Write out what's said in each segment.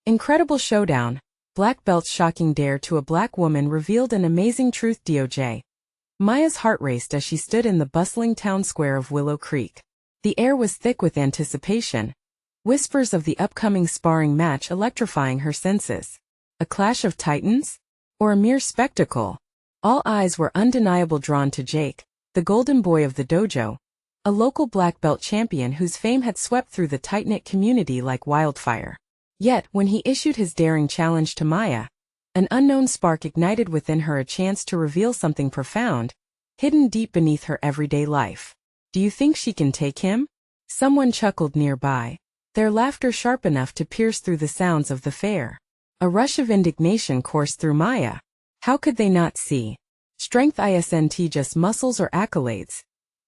Incredible Showdown. Black belt's shocking dare to a black woman revealed an amazing truth. Doj. Maya's heart raced as she stood in the bustling town square of Willow Creek. The air was thick with anticipation. Whispers of the upcoming sparring match electrifying her senses. A clash of titans? Or a mere spectacle? All eyes were undeniably drawn to Jake, the golden boy of the dojo, a local black belt champion whose fame had swept through the tight-knit community like wildfire. Yet, when he issued his daring challenge to Maya, an unknown spark ignited within her, a chance to reveal something profound, hidden deep beneath her everyday life. Do you think she can take him? Someone chuckled nearby, their laughter sharp enough to pierce through the sounds of the fair. A rush of indignation coursed through Maya. How could they not see? Strength isn't just muscles or accolades.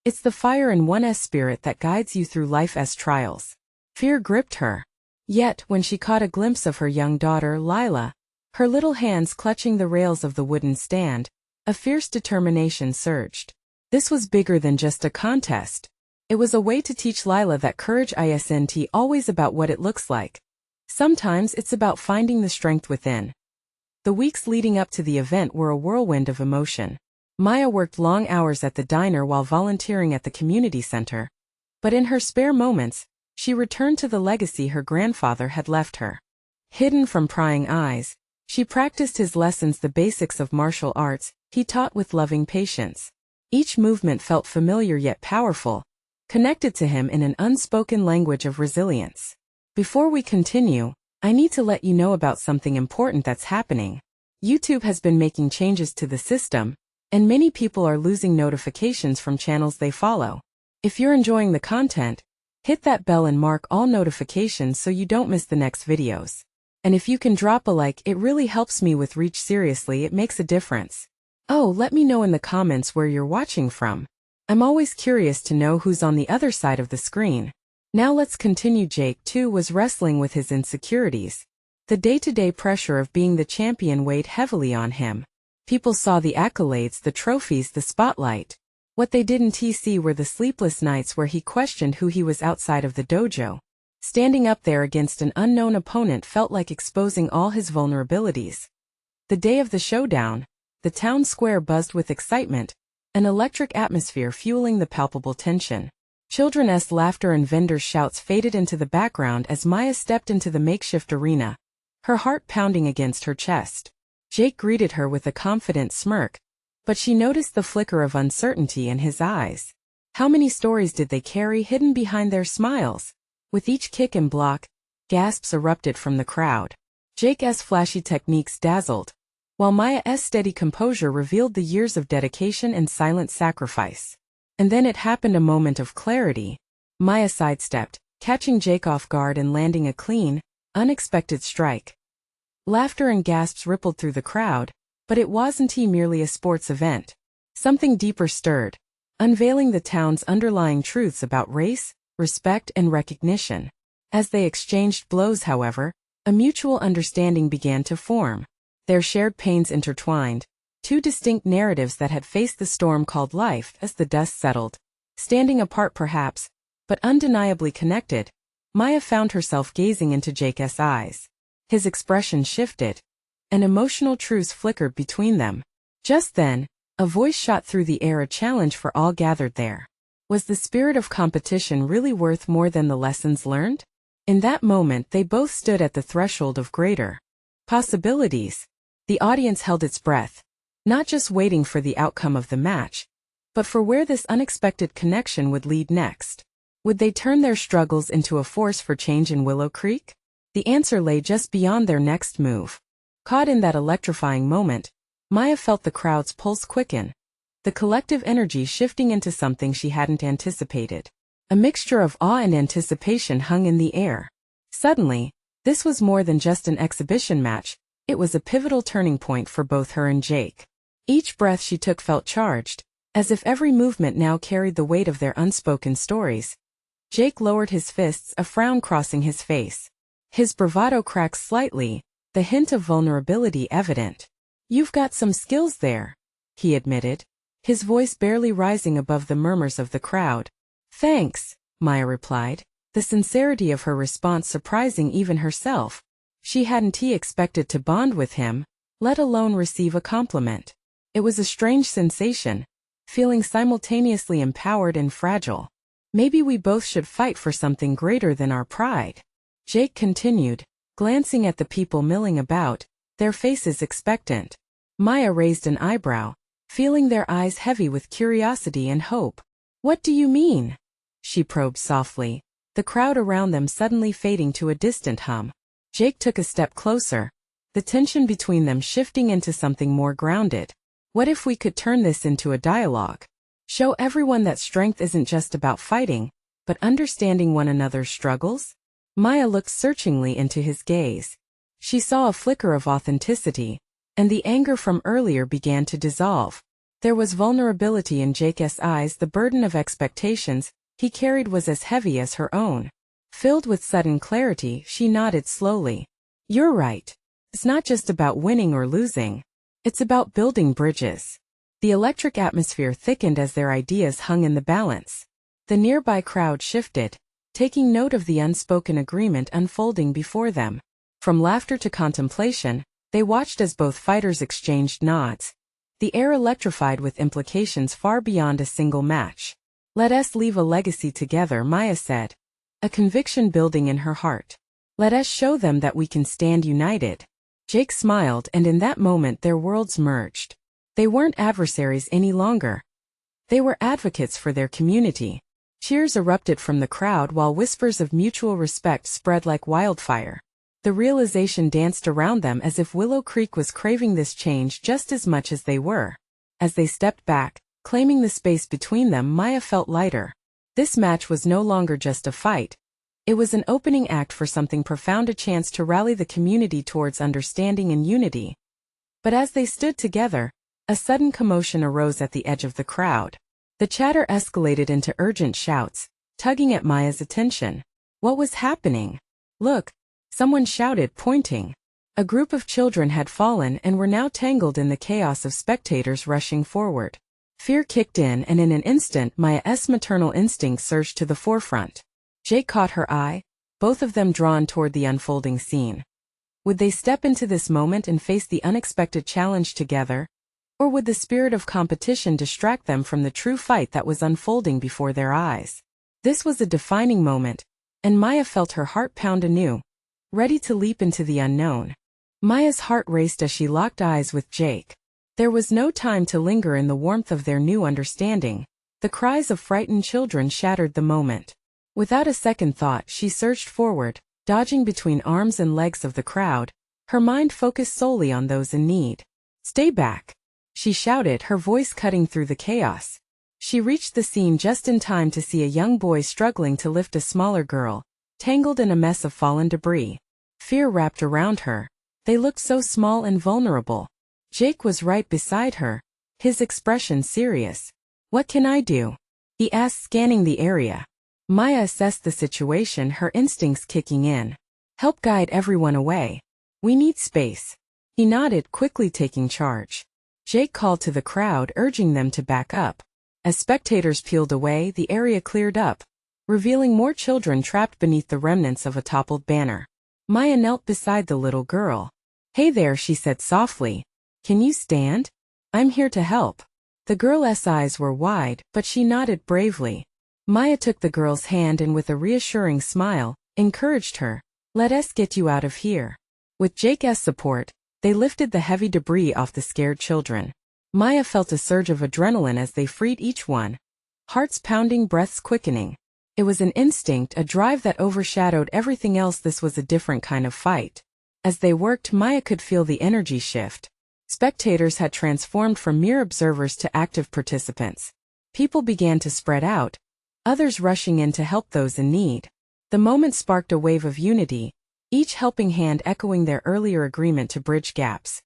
It's the fire in one's spirit that guides you through life's trials. Fear gripped her. Yet, when she caught a glimpse of her young daughter, Lila, her little hands clutching the rails of the wooden stand, a fierce determination surged. This was bigger than just a contest. It was a way to teach Lila that courage isn't always about what it looks like. Sometimes it's about finding the strength within. The weeks leading up to the event were a whirlwind of emotion. Maya worked long hours at the diner while volunteering at the community center. But in her spare moments, she returned to the legacy her grandfather had left her. Hidden from prying eyes, she practiced his lessons, the basics of martial arts he taught with loving patience. Each movement felt familiar yet powerful, connected to him in an unspoken language of resilience. Before we continue, I need to let you know about something important that's happening. YouTube has been making changes to the system, and many people are losing notifications from channels they follow. If you're enjoying the content, hit that bell and mark all notifications so you don't miss the next videos. And if you can drop a like, it really helps me with reach. Seriously, it makes a difference. Oh, let me know in the comments where you're watching from. I'm always curious to know who's on the other side of the screen. Now let's continue. Jake, too, was wrestling with his insecurities. The day-to-day pressure of being the champion weighed heavily on him. People saw the accolades, the trophies, the spotlight. What they didn't see were the sleepless nights where he questioned who he was outside of the dojo. Standing up there against an unknown opponent felt like exposing all his vulnerabilities. The day of the showdown, the town square buzzed with excitement, an electric atmosphere fueling the palpable tension. Children's laughter and vendors' shouts faded into the background as Maya stepped into the makeshift arena, her heart pounding against her chest. Jake greeted her with a confident smirk, but she noticed the flicker of uncertainty in his eyes. How many stories did they carry hidden behind their smiles? With each kick and block, gasps erupted from the crowd. Jake's flashy techniques dazzled, while Maya's steady composure revealed the years of dedication and silent sacrifice. And then it happened, a moment of clarity. Maya sidestepped, catching Jake off guard and landing a clean, unexpected strike. Laughter and gasps rippled through the crowd, but it wasn't merely a sports event. Something deeper stirred, unveiling the town's underlying truths about race, respect, and recognition. As they exchanged blows, however, a mutual understanding began to form. Their shared pains intertwined, two distinct narratives that had faced the storm called life. As the dust settled, standing apart perhaps, but undeniably connected, Maya found herself gazing into Jake's eyes. His expression shifted. An emotional truce flickered between them. Just then, a voice shot through the air, a challenge for all gathered there. Was the spirit of competition really worth more than the lessons learned? In that moment, they both stood at the threshold of greater possibilities. The audience held its breath, not just waiting for the outcome of the match, but for where this unexpected connection would lead next. Would they turn their struggles into a force for change in Willow Creek? The answer lay just beyond their next move. Caught in that electrifying moment, Maya felt the crowd's pulse quicken, the collective energy shifting into something she hadn't anticipated. A mixture of awe and anticipation hung in the air. Suddenly, this was more than just an exhibition match, it was a pivotal turning point for both her and Jake. Each breath she took felt charged, as if every movement now carried the weight of their unspoken stories. Jake lowered his fists, a frown crossing his face. His bravado cracked slightly, the hint of vulnerability evident. "You've got some skills there," he admitted, his voice barely rising above the murmurs of the crowd. "Thanks," Maya replied, the sincerity of her response surprising even herself. She hadn't expected to bond with him, let alone receive a compliment. It was a strange sensation, feeling simultaneously empowered and fragile. Maybe we both should fight for something greater than our pride. Jake continued, glancing at the people milling about, their faces expectant. Maya raised an eyebrow, feeling their eyes heavy with curiosity and hope. What do you mean? She probed softly, the crowd around them suddenly fading to a distant hum. Jake took a step closer, the tension between them shifting into something more grounded. What if we could turn this into a dialogue? Show everyone that strength isn't just about fighting, but understanding one another's struggles? Maya looked searchingly into his gaze. She saw a flicker of authenticity, and the anger from earlier began to dissolve. There was vulnerability in Jake's eyes. The burden of expectations he carried was as heavy as her own. Filled with sudden clarity, she nodded slowly. You're right. It's not just about winning or losing. It's about building bridges. The electric atmosphere thickened as their ideas hung in the balance. The nearby crowd shifted, taking note of the unspoken agreement unfolding before them. From laughter to contemplation, they watched as both fighters exchanged nods. The air electrified with implications far beyond a single match. Let us leave a legacy together, Maya said, a conviction building in her heart. Let us show them that we can stand united. Jake smiled, and in that moment their worlds merged. They weren't adversaries any longer. They were advocates for their community. Cheers erupted from the crowd while whispers of mutual respect spread like wildfire. The realization danced around them as if Willow Creek was craving this change just as much as they were. As they stepped back, claiming the space between them, Maya felt lighter. This match was no longer just a fight. It was an opening act for something profound, a chance to rally the community towards understanding and unity. But as they stood together, a sudden commotion arose at the edge of the crowd. The chatter escalated into urgent shouts, tugging at Maya's attention. What was happening? Look! Someone shouted, pointing. A group of children had fallen and were now tangled in the chaos of spectators rushing forward. Fear kicked in, and in an instant Maya's maternal instinct surged to the forefront. Jake caught her eye, both of them drawn toward the unfolding scene. Would they step into this moment and face the unexpected challenge together? Or would the spirit of competition distract them from the true fight that was unfolding before their eyes? This was a defining moment, and Maya felt her heart pound anew, ready to leap into the unknown. Maya's heart raced as she locked eyes with Jake. There was no time to linger in the warmth of their new understanding. The cries of frightened children shattered the moment. Without a second thought, she surged forward, dodging between arms and legs of the crowd, her mind focused solely on those in need. Stay back! She shouted, her voice cutting through the chaos. She reached the scene just in time to see a young boy struggling to lift a smaller girl, tangled in a mess of fallen debris. Fear wrapped around her. They looked so small and vulnerable. Jake was right beside her, his expression serious. What can I do? He asked, scanning the area. Maya assessed the situation, her instincts kicking in. Help guide everyone away. We need space. He nodded, quickly taking charge. Jake called to the crowd, urging them to back up. As spectators peeled away, the area cleared up, revealing more children trapped beneath the remnants of a toppled banner. Maya knelt beside the little girl. Hey there, she said softly. Can you stand? I'm here to help. The girl's eyes were wide, but she nodded bravely. Maya took the girl's hand and with a reassuring smile, encouraged her. Let us get you out of here. With Jake's support, they lifted the heavy debris off the scared children. Maya felt a surge of adrenaline as they freed each one. Hearts pounding, breaths quickening. It was an instinct, a drive that overshadowed everything else. This was a different kind of fight. As they worked, Maya could feel the energy shift. Spectators had transformed from mere observers to active participants. People began to spread out, others rushing in to help those in need. The moment sparked a wave of unity, each helping hand echoing their earlier agreement to bridge gaps.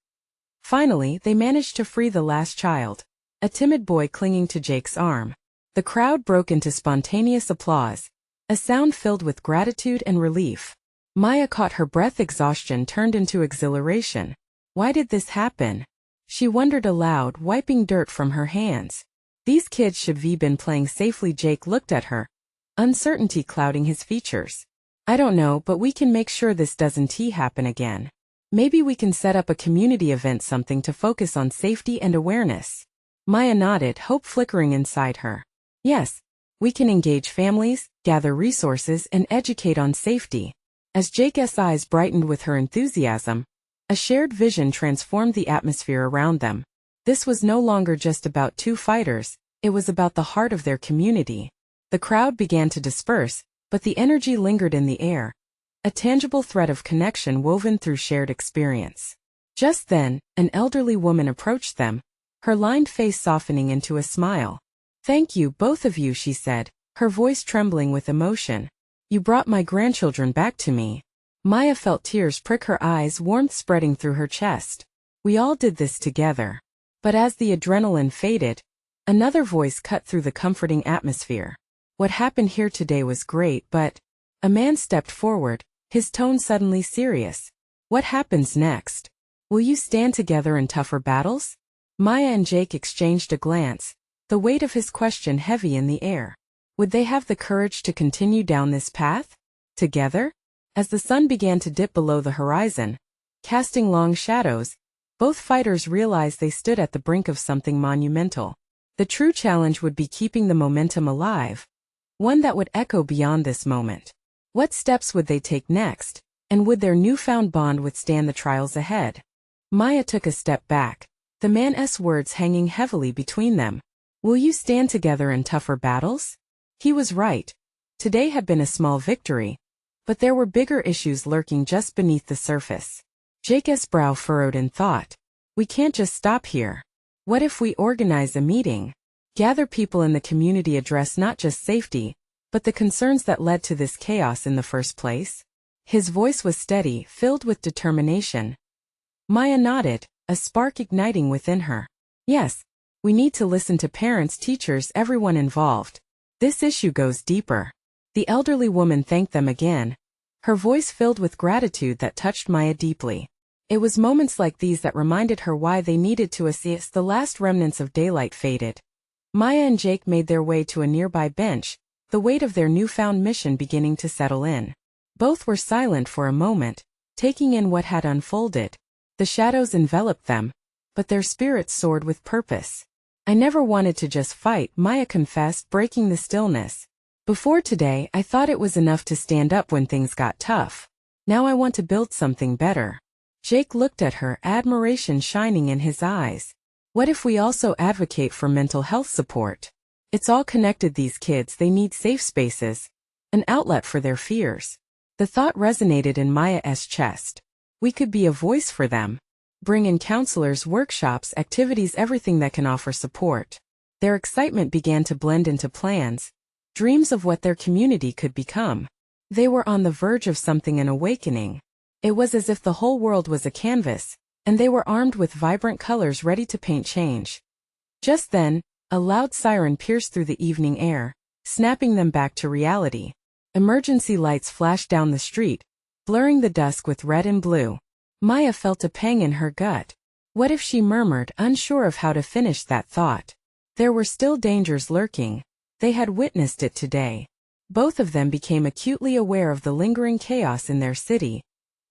Finally, they managed to free the last child, a timid boy clinging to Jake's arm. The crowd broke into spontaneous applause, a sound filled with gratitude and relief. Maya caught her breath. Exhaustion turned into exhilaration. Why did this happen? She wondered aloud, wiping dirt from her hands. These kids should have been playing safely. Jake looked at her, uncertainty clouding his features. I don't know, but we can make sure this doesn't happen again. Maybe we can set up a community event, something to focus on safety and awareness. Maya nodded, hope flickering inside her. Yes, we can engage families, gather resources, and educate on safety. As Jake's eyes brightened with her enthusiasm, a shared vision transformed the atmosphere around them. This was no longer just about two fighters, it was about the heart of their community. The crowd began to disperse, but the energy lingered in the air, a tangible thread of connection woven through shared experience. Just then, an elderly woman approached them, her lined face softening into a smile. "Thank you, both of you," she said, her voice trembling with emotion. "You brought my grandchildren back to me." Maya felt tears prick her eyes, warmth spreading through her chest. "We all did this together." But as the adrenaline faded, another voice cut through the comforting atmosphere. "What happened here today was great, but—" A man stepped forward, his tone suddenly serious. "What happens next? Will you stand together in tougher battles?" Maya and Jake exchanged a glance, the weight of his question heavy in the air. Would they have the courage to continue down this path? Together? As the sun began to dip below the horizon, casting long shadows, both fighters realized they stood at the brink of something monumental. The true challenge would be keeping the momentum alive, one that would echo beyond this moment. What steps would they take next, and would their newfound bond withstand the trials ahead? Maya took a step back, the man's words hanging heavily between them. "Will you stand together in tougher battles?" He was right. Today had been a small victory, but there were bigger issues lurking just beneath the surface. Jake's brow furrowed in thought. "We can't just stop here. What if we organize a meeting? Gather people in the community, address not just safety, but the concerns that led to this chaos in the first place?" His voice was steady, filled with determination. Maya nodded, a spark igniting within her. "Yes, we need to listen to parents, teachers, everyone involved. This issue goes deeper." The elderly woman thanked them again, her voice filled with gratitude that touched Maya deeply. It was moments like these that reminded her why they needed to assist. The last remnants of daylight faded. Maya and Jake made their way to a nearby bench, the weight of their newfound mission beginning to settle in. Both were silent for a moment, taking in what had unfolded. The shadows enveloped them, but their spirits soared with purpose. "I never wanted to just fight," Maya confessed, breaking the stillness. "Before today, I thought it was enough to stand up when things got tough. Now I want to build something better." Jake looked at her, admiration shining in his eyes. "What if we also advocate for mental health support? It's all connected. These kids, they need safe spaces, an outlet for their fears." The thought resonated in Maya's chest. We could be a voice for them. Bring in counselors, workshops, activities, everything that can offer support. Their excitement began to blend into plans, dreams of what their community could become. They were on the verge of something, an awakening. It was as if the whole world was a canvas, and they were armed with vibrant colors ready to paint change. Just then, a loud siren pierced through the evening air, snapping them back to reality. Emergency lights flashed down the street, blurring the dusk with red and blue. Maya felt a pang in her gut. What if she murmured, unsure of how to finish that thought? There were still dangers lurking. They had witnessed it today. Both of them became acutely aware of the lingering chaos in their city,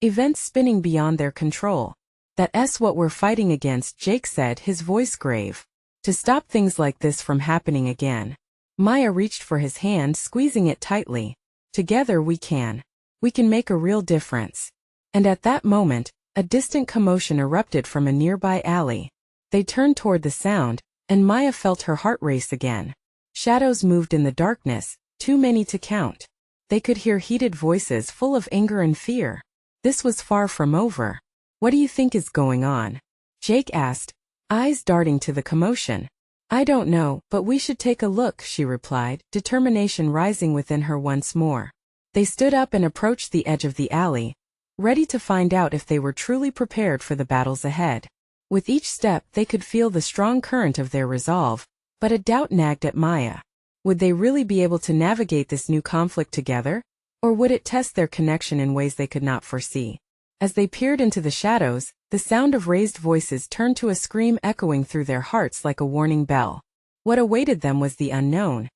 events spinning beyond their control. "That's what we're fighting against," Jake said, his voice grave. "To stop things like this from happening again." Maya reached for his hand, squeezing it tightly. "Together we can. We can make a real difference." And at that moment, a distant commotion erupted from a nearby alley. They turned toward the sound, and Maya felt her heart race again. Shadows moved in the darkness, too many to count. They could hear heated voices full of anger and fear. This was far from over. "What do you think is going on?" Jake asked, eyes darting to the commotion. "I don't know, but we should take a look," she replied, determination rising within her once more. They stood up and approached the edge of the alley, ready to find out if they were truly prepared for the battles ahead. With each step, they could feel the strong current of their resolve, but a doubt nagged at Maya. Would they really be able to navigate this new conflict together? Or would it test their connection in ways they could not foresee? As they peered into the shadows, the sound of raised voices turned to a scream echoing through their hearts like a warning bell. What awaited them was the unknown,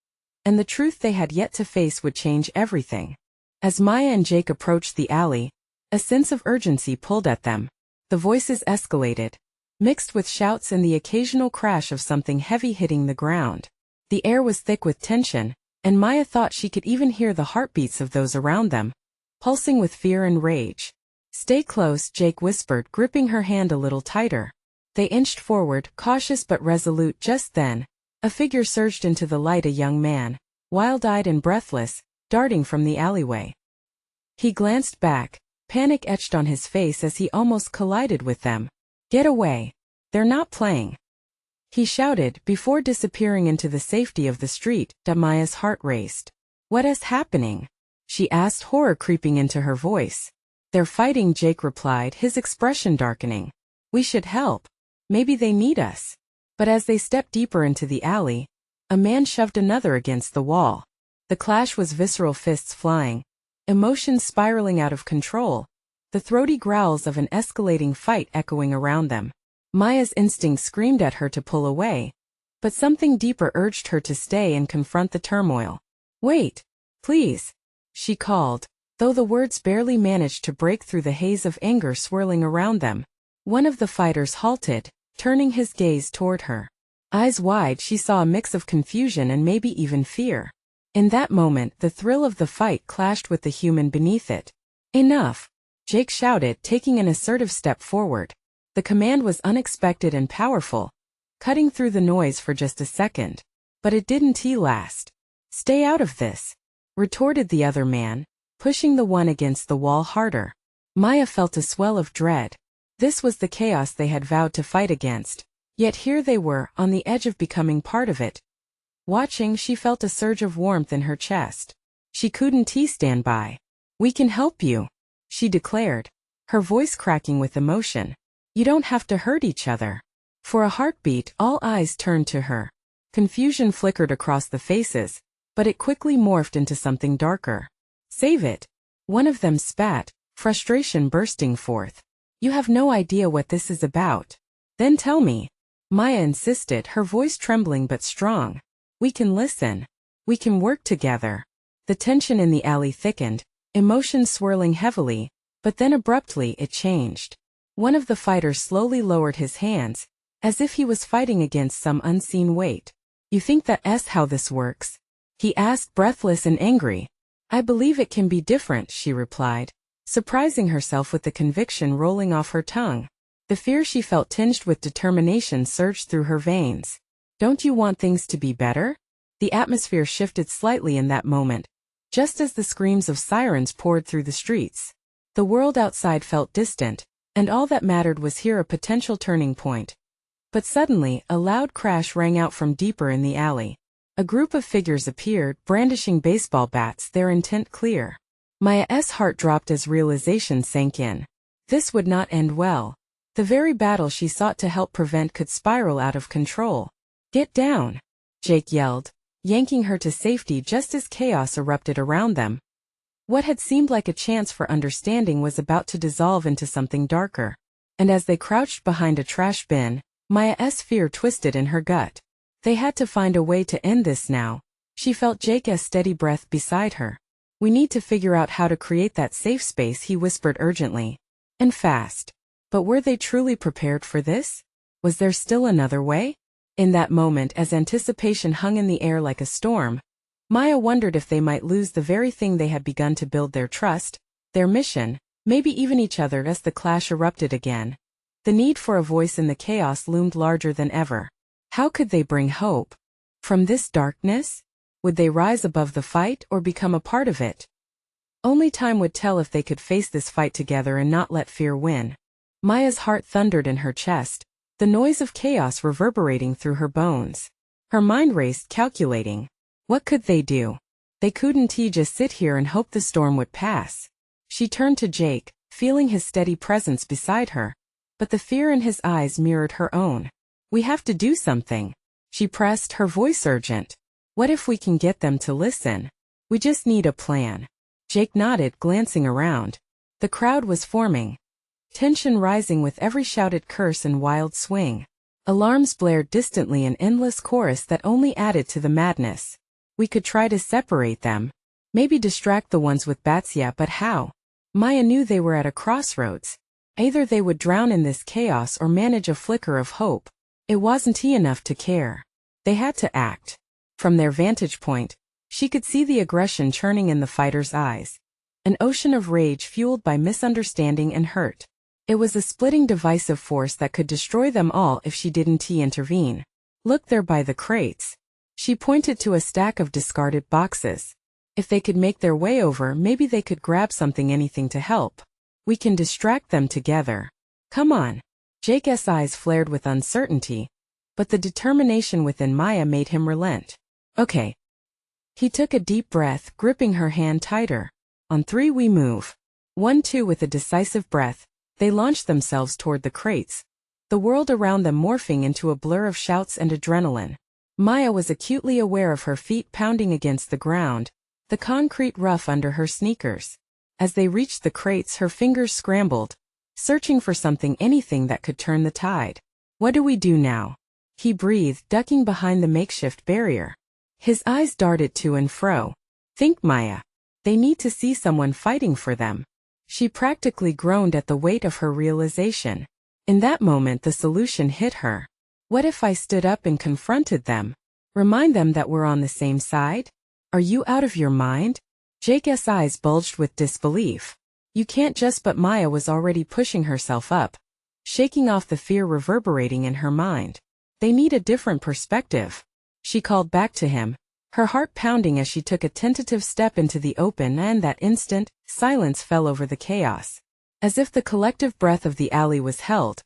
and the truth they had yet to face would change everything. As Maya and Jake approached the alley, a sense of urgency pulled at them. The voices escalated, mixed with shouts and the occasional crash of something heavy hitting the ground. The air was thick with tension, and Maya thought she could even hear the heartbeats of those around them, pulsing with fear and rage. "Stay close," Jake whispered, gripping her hand a little tighter. They inched forward, cautious but resolute. Just then, a figure surged into the light, a young man, wild-eyed and breathless, darting from the alleyway. He glanced back, panic etched on his face as he almost collided with them. "Get away. They're not playing," he shouted before disappearing into the safety of the street. Maya's heart raced. "What is happening?" she asked, horror creeping into her voice. "They're fighting," Jake replied, his expression darkening. "We should help. Maybe they need us." But as they stepped deeper into the alley, a man shoved another against the wall. The clash was visceral, fists flying, emotions spiraling out of control, the throaty growls of an escalating fight echoing around them. Maya's instinct screamed at her to pull away, but something deeper urged her to stay and confront the turmoil. "Wait, please," she called, though the words barely managed to break through the haze of anger swirling around them. One of the fighters halted, turning his gaze toward her. Eyes wide, she saw a mix of confusion and maybe even fear. In that moment, the thrill of the fight clashed with the human beneath it. "Enough!" Jake shouted, taking an assertive step forward. The command was unexpected and powerful, cutting through the noise for just a second. But it didn't last. "Stay out of this," retorted the other man, pushing the one against the wall harder. Maya felt a swell of dread. This was the chaos they had vowed to fight against. Yet here they were, on the edge of becoming part of it. Watching, she felt a surge of warmth in her chest. She couldn't stand by. "We can help you," she declared, her voice cracking with emotion. "You don't have to hurt each other." For a heartbeat, all eyes turned to her. Confusion flickered across the faces, but it quickly morphed into something darker. "Save it," one of them spat, frustration bursting forth. "You have no idea what this is about." "Then tell me," Maya insisted, her voice trembling but strong. "We can listen. We can work together." The tension in the alley thickened, emotions swirling heavily, but then abruptly it changed. One of the fighters slowly lowered his hands, as if he was fighting against some unseen weight. "You think that's how this works?" he asked, breathless and angry. "I believe it can be different," she replied, surprising herself with the conviction rolling off her tongue. The fear she felt tinged with determination surged through her veins. "Don't you want things to be better?" The atmosphere shifted slightly in that moment, just as the screams of sirens poured through the streets. The world outside felt distant, and all that mattered was here, a potential turning point. But suddenly, a loud crash rang out from deeper in the alley. A group of figures appeared, brandishing baseball bats, their intent clear. Maya's heart dropped as realization sank in. This would not end well. The very battle she sought to help prevent could spiral out of control. "Get down!" Jake yelled, yanking her to safety just as chaos erupted around them. What had seemed like a chance for understanding was about to dissolve into something darker. And as they crouched behind a trash bin, Maya's fear twisted in her gut. They had to find a way to end this now. She felt Jake's steady breath beside her. "We need to figure out how to create that safe space," he whispered urgently. And fast. But were they truly prepared for this? Was there still another way? In that moment, as anticipation hung in the air like a storm, Maya wondered if they might lose the very thing they had begun to build: their trust, their mission, maybe even each other. As the clash erupted again, the need for a voice in the chaos loomed larger than ever. How could they bring hope from this darkness? Would they rise above the fight or become a part of it? Only time would tell if they could face this fight together and not let fear win. Maya's heart thundered in her chest, the noise of chaos reverberating through her bones. Her mind raced, calculating. What could they do? They couldn't just sit here and hope the storm would pass. She turned to Jake, feeling his steady presence beside her, but the fear in his eyes mirrored her own. "We have to do something," she pressed, her voice urgent. "What if we can get them to listen? We just need a plan." Jake nodded, glancing around. The crowd was forming, tension rising with every shouted curse and wild swing. Alarms blared distantly, an endless chorus that only added to the madness. "We could try to separate them," Maybe distract the ones with bats, yeah, but how? Maya knew they were at a crossroads. Either they would drown in this chaos or manage a flicker of hope. It wasn't enough to care. They had to act. From their vantage point, she could see the aggression churning in the fighters' eyes. An ocean of rage fueled by misunderstanding and hurt. It was a splitting divisive force that could destroy them all if she didn't intervene. Look there by the crates. She pointed to a stack of discarded boxes. If they could make their way over, maybe they could grab something, anything to help. We can distract them together. Come on. Jake's eyes flared with uncertainty, but the determination within Maya made him relent. Okay. He took a deep breath, gripping her hand tighter. On 3 we move. 1, 2 with a decisive breath, they launched themselves toward the crates, the world around them morphing into a blur of shouts and adrenaline. Maya was acutely aware of her feet pounding against the ground, the concrete rough under her sneakers. As they reached the crates, her fingers scrambled, searching for something, anything that could turn the tide. What do we do now? He breathed, ducking behind the makeshift barrier. His eyes darted to and fro. Think, Maya. They need to see someone fighting for them. She practically groaned at the weight of her realization. In that moment, the solution hit her. What if I stood up and confronted them? Remind them that we're on the same side? Are you out of your mind? Jake's eyes bulged with disbelief. You can't just, but Maya was already pushing herself up, shaking off the fear reverberating in her mind. They need a different perspective. She called back to him, her heart pounding as she took a tentative step into the open, and that instant, silence fell over the chaos. As if the collective breath of the alley was held,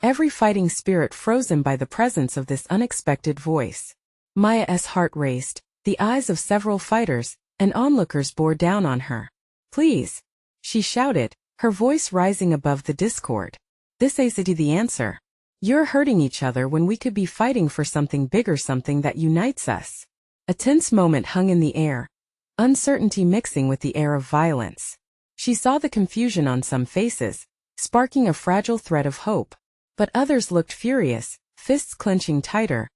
every fighting spirit frozen by the presence of this unexpected voice. Maya's heart raced, the eyes of several fighters and onlookers bore down on her. Please, she shouted, her voice rising above the discord. This isn't the answer. You're hurting each other when we could be fighting for something bigger, something that unites us. A tense moment hung in the air, uncertainty mixing with the air of violence. She saw the confusion on some faces, sparking a fragile thread of hope. But others looked furious, fists clenching tighter,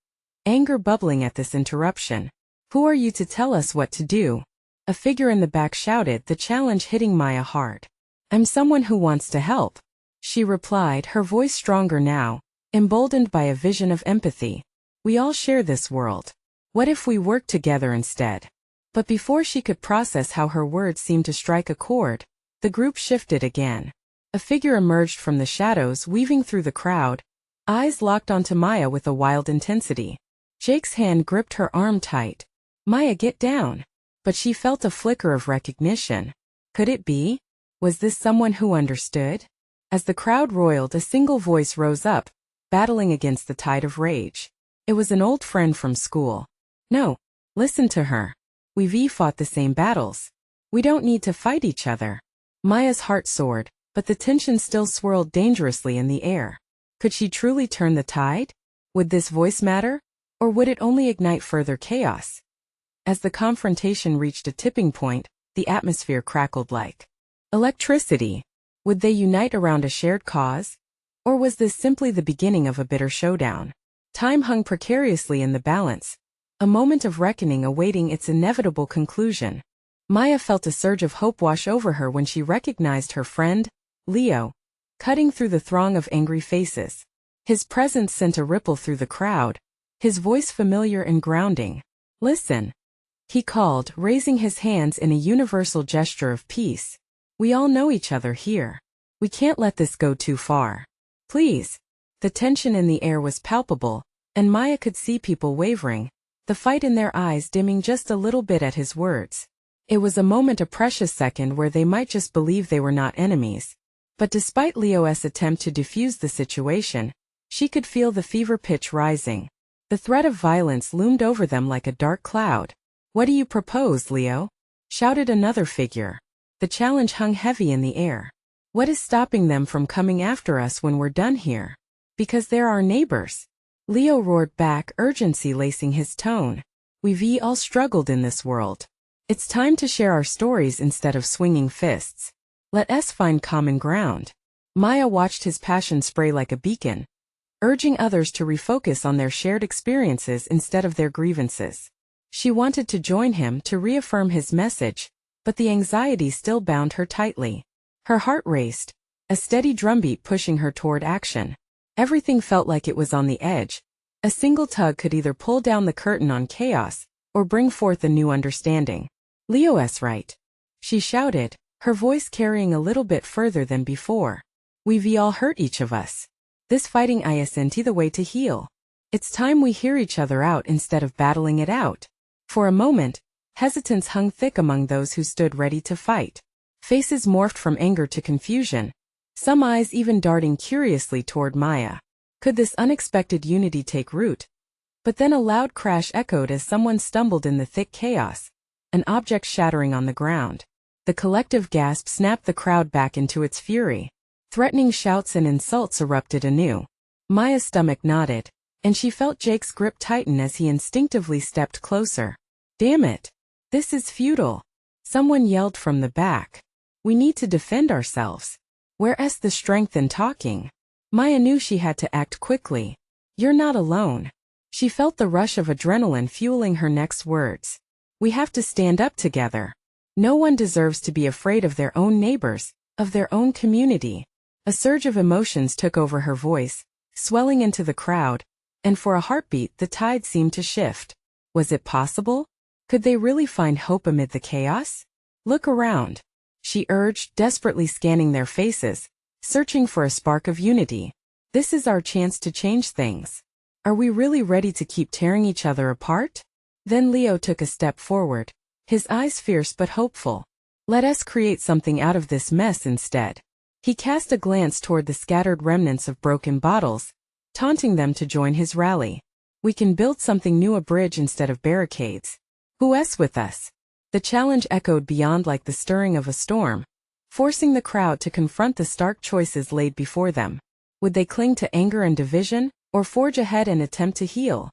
anger bubbling at this interruption. Who are you to tell us what to do? A figure in the back shouted, the challenge hitting Maya hard. I'm someone who wants to help, she replied, her voice stronger now, emboldened by a vision of empathy. We all share this world. What if we work together instead? But before she could process how her words seemed to strike a chord, the group shifted again. A figure emerged from the shadows, weaving through the crowd, eyes locked onto Maya with a wild intensity. Jake's hand gripped her arm tight. Maya, get down. But she felt a flicker of recognition. Could it be? Was this someone who understood? As the crowd roiled, a single voice rose up, battling against the tide of rage. It was an old friend from school. No, listen to her. We've fought the same battles. We don't need to fight each other. Maya's heart soared, but the tension still swirled dangerously in the air. Could she truly turn the tide? Would this voice matter? Or would it only ignite further chaos? As the confrontation reached a tipping point, the atmosphere crackled like electricity. Would they unite around a shared cause? Or was this simply the beginning of a bitter showdown? Time hung precariously in the balance, a moment of reckoning awaiting its inevitable conclusion. Maya felt a surge of hope wash over her when she recognized her friend, Leo, cutting through the throng of angry faces. His presence sent a ripple through the crowd, his voice familiar and grounding. Listen, he called, raising his hands in a universal gesture of peace. We all know each other here. We can't let this go too far. Please. The tension in the air was palpable, and Maya could see people wavering, the fight in their eyes dimming just a little bit at his words. It was a moment, a precious second, where they might just believe they were not enemies. But despite Leo's attempt to defuse the situation, she could feel the fever pitch rising. The threat of violence loomed over them like a dark cloud. What do you propose, Leo? Shouted another figure. The challenge hung heavy in the air. What is stopping them from coming after us when we're done here? Because they're our neighbors. Leo roared back, urgency lacing his tone. We've all struggled in this world. It's time to share our stories instead of swinging fists. Let us find common ground. Maya watched his passion spray like a beacon, urging others to refocus on their shared experiences instead of their grievances. She wanted to join him, to reaffirm his message, but the anxiety still bound her tightly. Her heart raced, a steady drumbeat pushing her toward action. Everything felt like it was on the edge. A single tug could either pull down the curtain on chaos, or bring forth a new understanding. "Leo's right," she shouted, her voice carrying a little bit further than before. "We've all hurt each of us. This fighting isn't the way to heal. It's time we hear each other out instead of battling it out." For a moment, hesitance hung thick among those who stood ready to fight. Faces morphed from anger to confusion, some eyes even darting curiously toward Maya. Could this unexpected unity take root? But then a loud crash echoed as someone stumbled in the thick chaos, an object shattering on the ground. The collective gasp snapped the crowd back into its fury. Threatening shouts and insults erupted anew. Maya's stomach knotted, and she felt Jake's grip tighten as he instinctively stepped closer. "Damn it! This is futile," someone yelled from the back. "We need to defend ourselves. Where's the strength in talking?" Maya knew she had to act quickly. "You're not alone." She felt the rush of adrenaline fueling her next words. "We have to stand up together. No one deserves to be afraid of their own neighbors, of their own community." A surge of emotions took over her voice, swelling into the crowd, and for a heartbeat the tide seemed to shift. Was it possible? Could they really find hope amid the chaos? "Look around," she urged, desperately scanning their faces, searching for a spark of unity. "This is our chance to change things. Are we really ready to keep tearing each other apart?" Then Leo took a step forward, his eyes fierce but hopeful. "Let us create something out of this mess instead." He cast a glance toward the scattered remnants of broken bottles, taunting them to join his rally. "We can build something new, a bridge instead of barricades. Who's with us?" The challenge echoed beyond like the stirring of a storm, forcing the crowd to confront the stark choices laid before them. Would they cling to anger and division, or forge ahead and attempt to heal?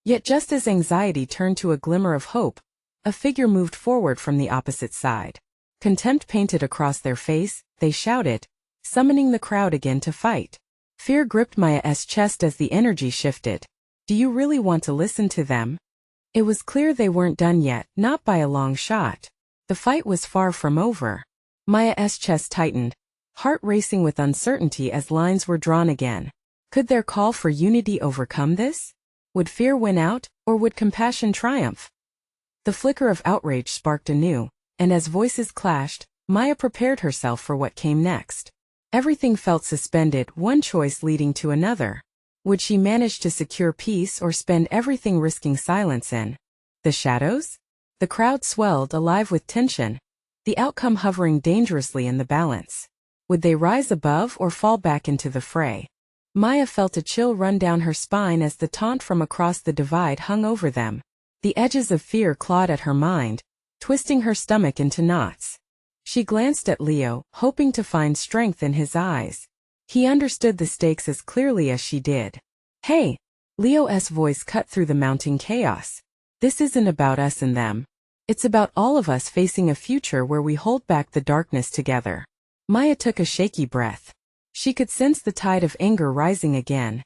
Yet just as anxiety turned to a glimmer of hope, a figure moved forward from the opposite side. Contempt painted across their face, they shouted, summoning the crowd again to fight. Fear gripped Maya's chest as the energy shifted. "Do you really want to listen to them?" It was clear they weren't done yet, not by a long shot. The fight was far from over. Maya's chest tightened, heart racing with uncertainty as lines were drawn again. Could their call for unity overcome this? Would fear win out, or would compassion triumph? The flicker of outrage sparked anew, and as voices clashed, Maya prepared herself for what came next. Everything felt suspended, one choice leading to another. Would she manage to secure peace or spend everything risking silence in the shadows? The crowd swelled, alive with tension, the outcome hovering dangerously in the balance. Would they rise above or fall back into the fray? Maya felt a chill run down her spine as the taunt from across the divide hung over them. The edges of fear clawed at her mind, twisting her stomach into knots. She glanced at Leo, hoping to find strength in his eyes. He understood the stakes as clearly as she did. "Hey!" Leo's voice cut through the mounting chaos. "This isn't about us and them. It's about all of us facing a future where we hold back the darkness together." Maya took a shaky breath. She could sense the tide of anger rising again,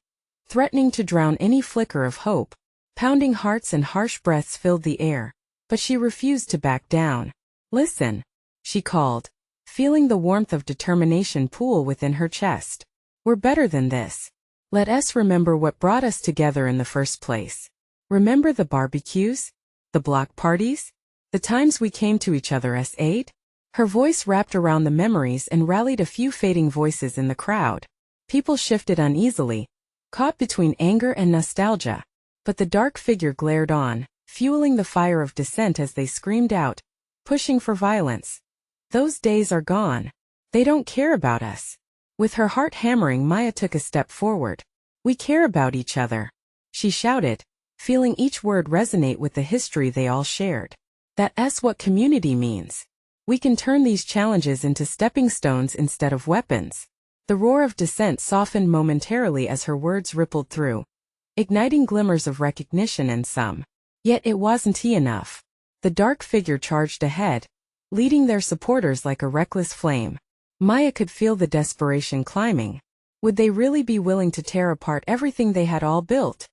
threatening to drown any flicker of hope. Pounding hearts and harsh breaths filled the air, but she refused to back down. "Listen," she called, feeling the warmth of determination pool within her chest. "We're better than this. Let us remember what brought us together in the first place. Remember the barbecues? The block parties? The times we came to each other's aid?" Her voice wrapped around the memories and rallied a few fading voices in the crowd. People shifted uneasily, caught between anger and nostalgia. But the dark figure glared on, fueling the fire of dissent as they screamed out, pushing for violence. "Those days are gone. They don't care about us." With her heart hammering, Maya took a step forward. "We care about each other," she shouted, feeling each word resonate with the history they all shared. That's what community means. We can turn these challenges into stepping stones instead of weapons. The roar of dissent softened momentarily as her words rippled through, igniting glimmers of recognition in some. Yet it wasn't enough. The dark figure charged ahead, leading their supporters like a reckless flame. Maya could feel the desperation climbing. Would they really be willing to tear apart everything they had all built?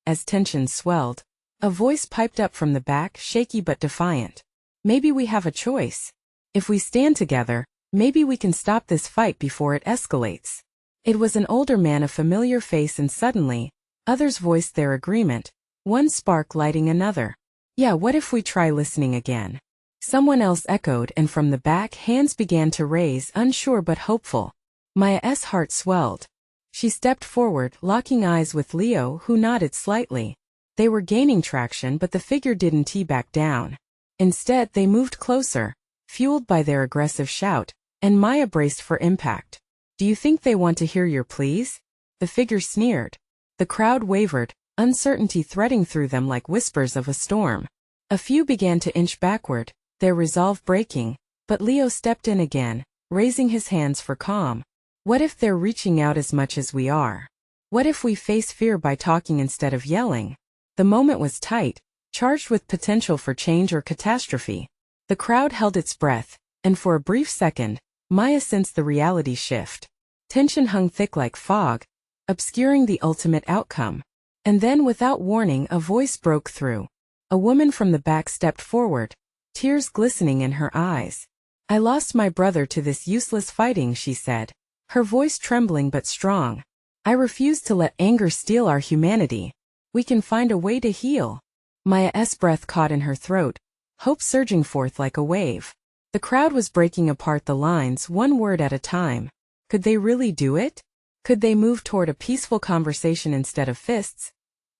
As tensions swelled, a voice piped up from the back, shaky but defiant. Maybe we have a choice. If we stand together, maybe we can stop this fight before it escalates. It was an older man, a familiar face, and suddenly, others voiced their agreement, one spark lighting another. Yeah, what if we try listening again? Someone else echoed, and from the back, hands began to raise, unsure but hopeful. Maya's heart swelled. She stepped forward, locking eyes with Leo, who nodded slightly. They were gaining traction, but the figure didn't back down. Instead, they moved closer, fueled by their aggressive shout, and Maya braced for impact. Do you think they want to hear your pleas? The figure sneered. The crowd wavered, uncertainty threading through them like whispers of a storm. A few began to inch backward, their resolve breaking, but Leo stepped in again, raising his hands for calm. What if they're reaching out as much as we are? What if we face fear by talking instead of yelling? The moment was tight, charged with potential for change or catastrophe. The crowd held its breath, and for a brief second, Maya sensed the reality shift. Tension hung thick like fog, obscuring the ultimate outcome. And then, without warning, a voice broke through. A woman from the back stepped forward, tears glistening in her eyes. I lost my brother to this useless fighting, she said, her voice trembling but strong. I refuse to let anger steal our humanity. We can find a way to heal. Maya's breath caught in her throat, hope surging forth like a wave. The crowd was breaking apart the lines, one word at a time. Could they really do it? Could they move toward a peaceful conversation instead of fists?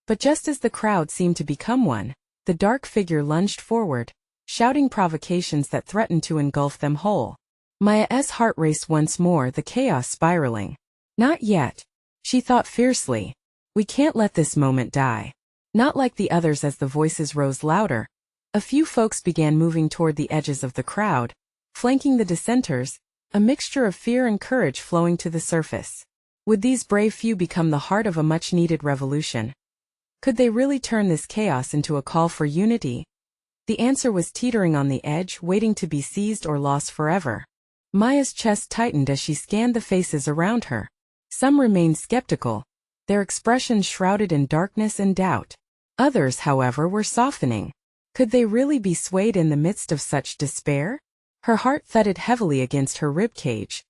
But just as the crowd seemed to become one, the dark figure lunged forward, shouting provocations that threatened to engulf them whole. Maya's heart raced once more, the chaos spiraling. Not yet, she thought fiercely. We can't let this moment die. Not like the others. As the voices rose louder, a few folks began moving toward the edges of the crowd, flanking the dissenters, a mixture of fear and courage flowing to the surface. Would these brave few become the heart of a much-needed revolution? Could they really turn this chaos into a call for unity? The answer was teetering on the edge, waiting to be seized or lost forever. Maya's chest tightened as she scanned the faces around her. Some remained skeptical, their expressions shrouded in darkness and doubt. Others, however, were softening. Could they really be swayed in the midst of such despair? Her heart thudded heavily against her ribcage.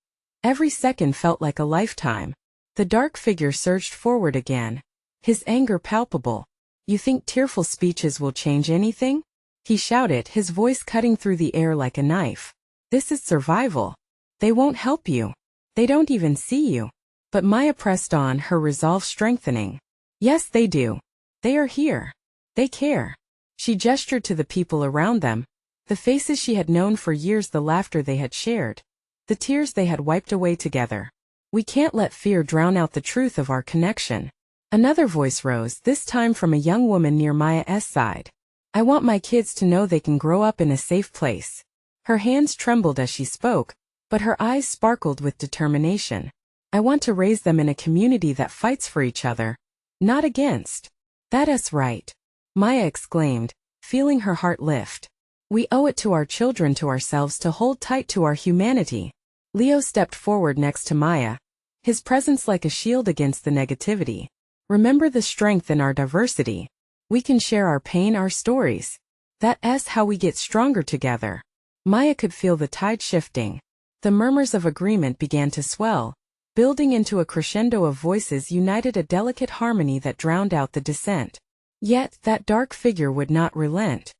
Every second felt like a lifetime. The dark figure surged forward again, his anger palpable. You think tearful speeches will change anything? He shouted, his voice cutting through the air like a knife. This is survival. They won't help you. They don't even see you. But Maya pressed on, her resolve strengthening. Yes, they do. They are here. They care. She gestured to the people around them, the faces she had known for years, the laughter they had shared, the tears they had wiped away together. We can't let fear drown out the truth of our connection. Another voice rose, this time from a young woman near Maya's side. I want my kids to know they can grow up in a safe place. Her hands trembled as she spoke, but her eyes sparkled with determination. I want to raise them in a community that fights for each other, not against. That's right, Maya exclaimed, feeling her heart lift. We owe it to our children, to ourselves, to hold tight to our humanity. Leo stepped forward next to Maya, his presence like a shield against the negativity. Remember the strength in our diversity. We can share our pain, our stories. That's how we get stronger together. Maya could feel the tide shifting. The murmurs of agreement began to swell, building into a crescendo of voices united, a delicate harmony that drowned out the dissent. Yet that dark figure would not relent.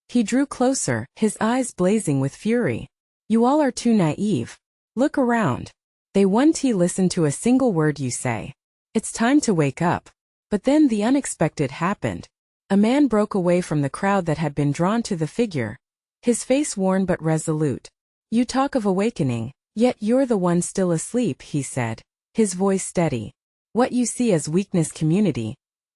He drew closer, his eyes blazing with fury. You all are too naive. Look around. They won't listen to a single word you say. It's time to wake up. But then the unexpected happened. A man broke away from the crowd that had been drawn to the figure, his face worn but resolute. You talk of awakening, yet you're the one still asleep, he said, his voice steady. What you see as weakness, community,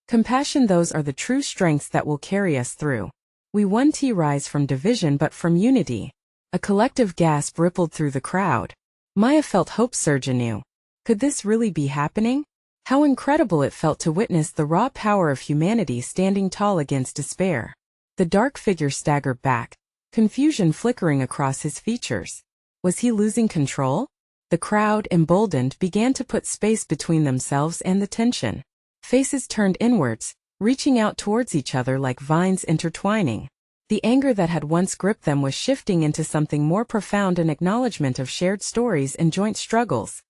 compassion, those are the true strengths that will carry us through. We won't rise from division but from unity. A collective gasp rippled through the crowd. Maya felt hope surge anew. Could this really be happening? How incredible it felt to witness the raw power of humanity standing tall against despair. The dark figure staggered back, confusion flickering across his features. Was he losing control? The crowd, emboldened, began to put space between themselves and the tension. Faces turned inwards, reaching out towards each other like vines intertwining. The anger that had once gripped them was shifting into something more profound, an acknowledgement of shared stories and joint struggles.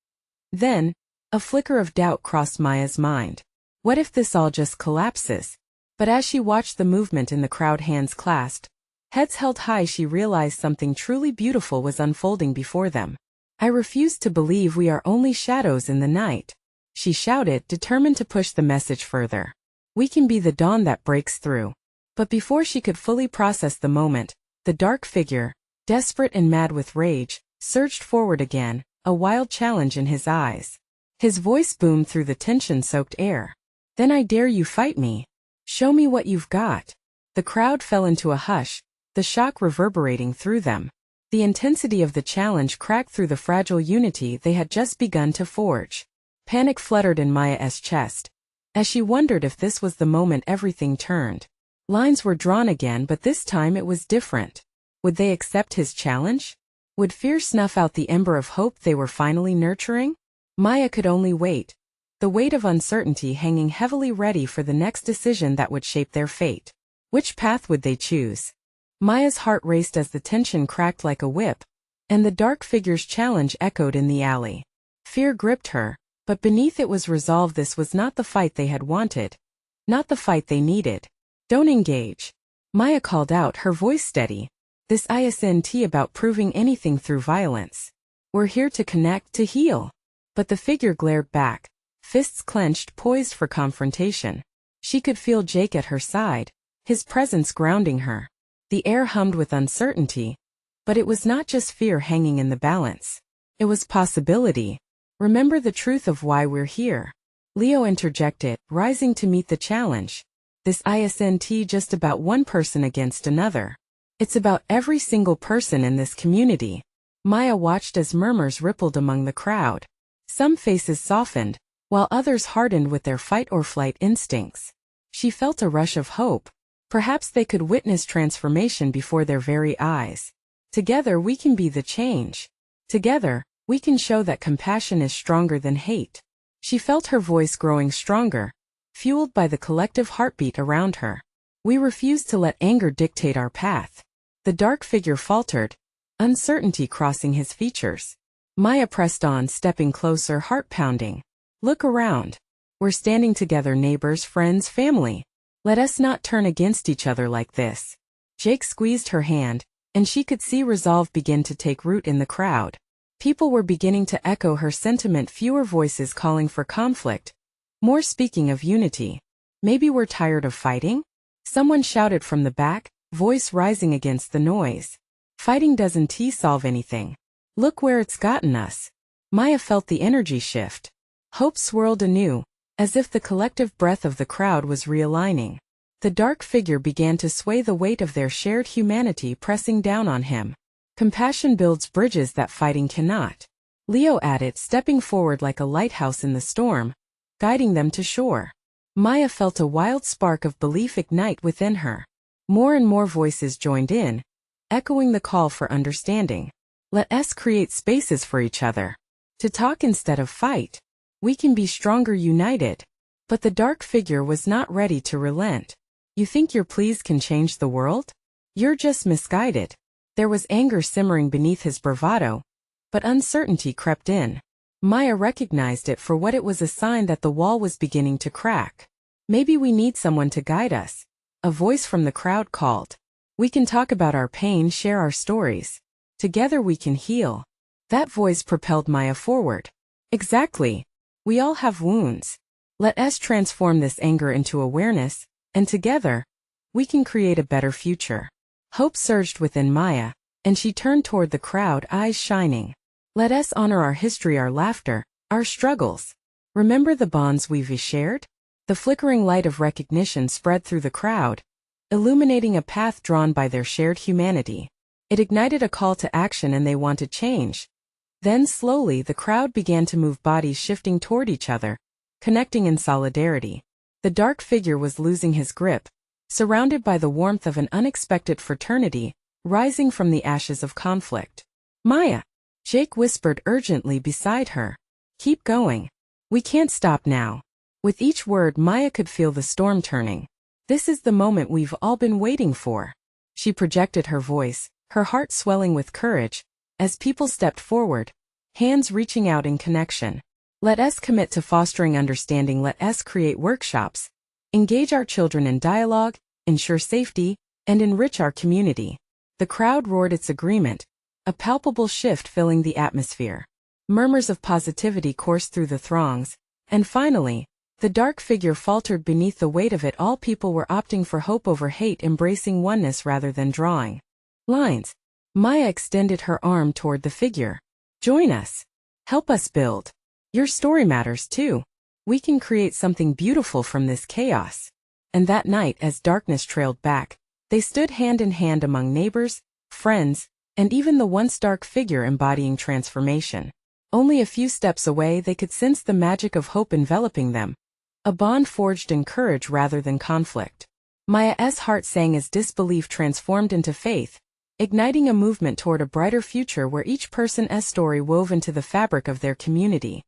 Then, a flicker of doubt crossed Maya's mind. What if this all just collapses? But as she watched the movement in the crowd, hands clasped, heads held high, she realized something truly beautiful was unfolding before them. I refuse to believe we are only shadows in the night, she shouted, determined to push the message further. We can be the dawn that breaks through. But before she could fully process the moment, the dark figure, desperate and mad with rage, surged forward again, a wild challenge in his eyes. His voice boomed through the tension-soaked air. Then I dare you fight me. Show me what you've got. The crowd fell into a hush, the shock reverberating through them. The intensity of the challenge cracked through the fragile unity they had just begun to forge. Panic fluttered in Maya's chest. As she wondered if this was the moment everything turned. Lines were drawn again, but this time it was different. Would they accept his challenge? Would fear snuff out the ember of hope they were finally nurturing? Maya could only wait, the weight of uncertainty hanging heavily, ready for the next decision that would shape their fate. Which path would they choose? Maya's heart raced as the tension cracked like a whip, and the dark figure's challenge echoed in the alley. Fear gripped her, but beneath it was resolve. This was not the fight they had wanted, not the fight they needed. Don't engage, Maya called out, her voice steady. This isn't about proving anything through violence. We're here to connect, to heal. But the figure glared back, fists clenched, poised for confrontation. She could feel Jake at her side, his presence grounding her. The air hummed with uncertainty, but it was not just fear hanging in the balance. It was possibility. Remember the truth of why we're here, Leo interjected, rising to meet the challenge. This isn't just about one person against another. It's about every single person in this community. Maya watched as murmurs rippled among the crowd. Some faces softened, while others hardened with their fight-or-flight instincts. She felt a rush of hope. Perhaps they could witness transformation before their very eyes. Together we can be the change. Together, we can show that compassion is stronger than hate. She felt her voice growing stronger, fueled by the collective heartbeat around her. We refuse to let anger dictate our path. The dark figure faltered, uncertainty crossing his features. Maya pressed on, stepping closer, heart pounding. Look around. We're standing together, neighbors, friends, family. Let us not turn against each other like this. Jake squeezed her hand, and she could see resolve begin to take root in the crowd. People were beginning to echo her sentiment, fewer voices calling for conflict, more speaking of unity. Maybe we're tired of fighting? Someone shouted from the back, voice rising against the noise. Fighting doesn't solve anything. Look where it's gotten us. Maya felt the energy shift. Hope swirled anew, as if the collective breath of the crowd was realigning. The dark figure began to sway, the weight of their shared humanity pressing down on him. Compassion builds bridges that fighting cannot, Leo added, stepping forward like a lighthouse in the storm, guiding them to shore. Maya felt a wild spark of belief ignite within her. More and more voices joined in, echoing the call for understanding. Let us create spaces for each other. To talk instead of fight. We can be stronger united. But the dark figure was not ready to relent. You think your pleas can change the world? You're just misguided. There was anger simmering beneath his bravado, but uncertainty crept in. Maya recognized it for what it was, a sign that the wall was beginning to crack. Maybe we need someone to guide us. A voice from the crowd called. We can talk about our pain, share our stories. Together we can heal. That voice propelled Maya forward. Exactly. We all have wounds. Let us transform this anger into awareness, and together, we can create a better future. Hope surged within Maya, and she turned toward the crowd, eyes shining. Let us honor our history, our laughter, our struggles. Remember the bonds we've shared? The flickering light of recognition spread through the crowd, illuminating a path drawn by their shared humanity. It ignited a call to action, and they wanted change. Then slowly the crowd began to move, bodies shifting toward each other, connecting in solidarity. The dark figure was losing his grip, surrounded by the warmth of an unexpected fraternity, rising from the ashes of conflict. Maya, Jake whispered urgently beside her. Keep going. We can't stop now. With each word, Maya could feel the storm turning. This is the moment we've all been waiting for. She projected her voice, her heart swelling with courage, as people stepped forward, hands reaching out in connection. Let us commit to fostering understanding. Let us create workshops, engage our children in dialogue, ensure safety, and enrich our community. The crowd roared its agreement, a palpable shift filling the atmosphere. Murmurs of positivity coursed through the throngs, and finally, the dark figure faltered beneath the weight of it all. People were opting for hope over hate, embracing oneness rather than drawing lines. Maya extended her arm toward the figure. Join us. Help us build. Your story matters too. We can create something beautiful from this chaos. And that night, as darkness trailed back, they stood hand in hand among neighbors, friends, and even the once dark figure embodying transformation. Only a few steps away, they could sense the magic of hope enveloping them, a bond forged in courage rather than conflict. Maya's heart sang as disbelief transformed into faith, igniting a movement toward a brighter future where each person's story wove into the fabric of their community.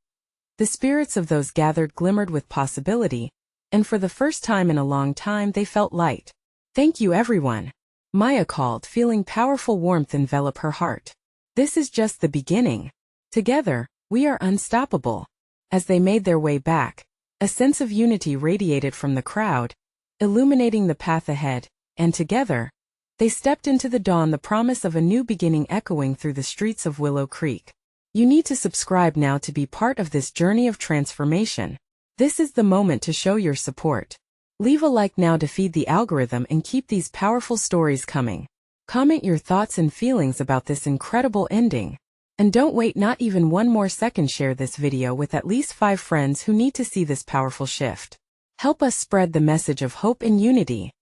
The spirits of those gathered glimmered with possibility, and for the first time in a long time they felt light. Thank you, everyone, Maya called, feeling powerful warmth envelop her heart. This is just the beginning. Together, we are unstoppable. As they made their way back, a sense of unity radiated from the crowd, illuminating the path ahead, and together, they stepped into the dawn, the promise of a new beginning echoing through the streets of Willow Creek. You need to subscribe now to be part of this journey of transformation. This is the moment to show your support. Leave a like now to feed the algorithm and keep these powerful stories coming. Comment your thoughts and feelings about this incredible ending. And don't wait not even one more second. Share this video with at least 5 friends who need to see this powerful shift. Help us spread the message of hope and unity.